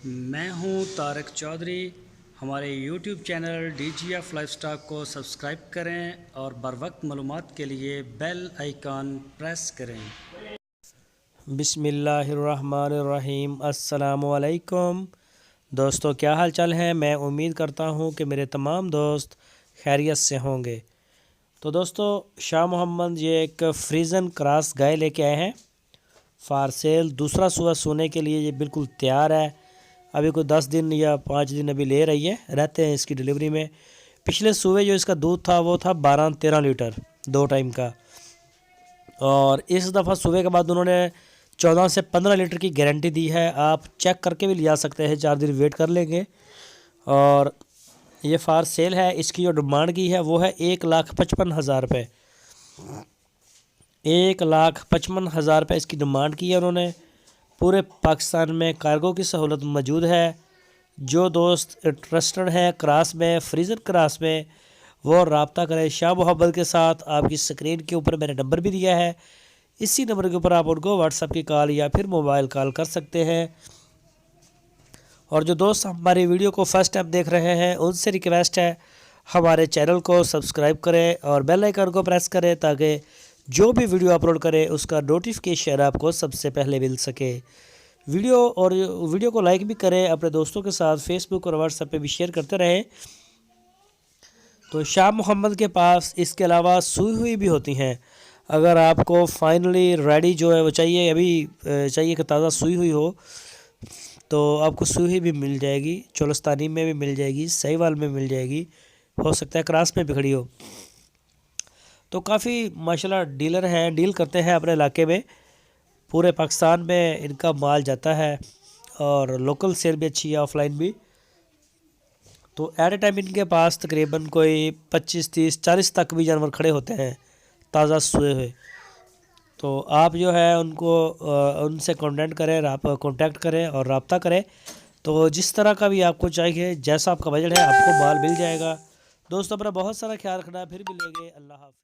میں ہوں طارق چودھری۔ ہمارے YouTube channel D G F life stock کو سبسکرائب کریں اور بر وقت معلومات کے لیے بیل آئیکن پریس کریں۔ بسم اللہ الرحمن الرحیم۔ السلام علیکم دوستو، کیا حال چال ہے؟ میں امید کرتا ہوں کہ میرے تمام دوست خیریت سے ہوں گے۔ تو دوستو، شاہ محمد یہ ایک فریزن کراس گائے لے کے آئے ہیں فار سیل۔ دوسرا سوہ سونے کے لیے یہ بالکل تیار ہے۔ ابھی کوئی 10 دن یا 5 دن ابھی لے رہی ہے، رہتے ہیں اس کی ڈیلیوری میں۔ پچھلے صوبے جو اس کا دودھ تھا وہ تھا 12-13 لیٹر 2 ٹائم کا، اور اس دفعہ صوبے کے بعد انہوں نے 14 سے 15 لیٹر کی گارنٹی دی ہے۔ آپ چیک کر کے بھی لیا سکتے ہیں، 4 دن ویٹ کر لیں گے۔ اور یہ فار سیل ہے۔ اس کی جو ڈیمانڈ کی ہے وہ ہے 1,55,000 روپے۔ 1,55,000 روپے اس کی ڈیمانڈ کی ہے انہوں نے۔ پورے پاکستان میں کارگو کی سہولت موجود ہے۔ جو دوست انٹرسٹڈ ہیں کراس میں، فریزن کراس میں، وہ رابطہ کریں شاہ محمد کے ساتھ۔ آپ کی سکرین کے اوپر میں نے نمبر بھی دیا ہے، اسی نمبر کے اوپر آپ ان کو واٹس ایپ کی کال یا پھر موبائل کال کر سکتے ہیں۔ اور جو دوست ہماری ویڈیو کو فرسٹ ٹائم دیکھ رہے ہیں، ان سے ریکویسٹ ہے ہمارے چینل کو سبسکرائب کریں اور بیل آئیکن کو پریس کریں تاکہ جو بھی ویڈیو اپلوڈ کرے اس کا نوٹیفیکیشن آپ کو سب سے پہلے مل سکے۔ ویڈیو کو لائک بھی کریں، اپنے دوستوں کے ساتھ فیس بک اور واٹس ایپ پہ بھی شیئر کرتے رہیں۔ تو شاہ محمد کے پاس اس کے علاوہ سوئی ہوئی بھی ہوتی ہیں۔ اگر آپ کو فائنلی ریڈی جو ہے وہ چاہیے، ابھی چاہیے کہ تازہ سوئی ہوئی ہو، تو آپ کو سوئی ہوئی بھی مل جائے گی۔ چولستانی میں بھی مل جائے گی، سہیوال میں مل جائے گی، ہو سکتا ہے کراس میں بھی کھڑی ہو۔ تو کافی ماشاءاللہ ڈیلر ہیں، ڈیل کرتے ہیں اپنے علاقے میں۔ پورے پاکستان میں ان کا مال جاتا ہے اور لوکل سیل بھی اچھی ہے، آف لائن بھی۔ تو ایٹ اے ٹائم ان کے پاس تقریباً کوئی 25, 30, 40 تک بھی جانور کھڑے ہوتے ہیں تازہ سوئے ہوئے۔ تو آپ جو ہے ان سے کانٹیکٹ کریں اور رابطہ کریں۔ تو جس طرح کا بھی آپ کو چاہیے، جیسا آپ کا بجٹ ہے، آپ کو مال مل جائے گا۔ دوستو، اپنا بہت سارا خیال رکھنا ہے، پھر ملیں گے۔ اللہ حافظ۔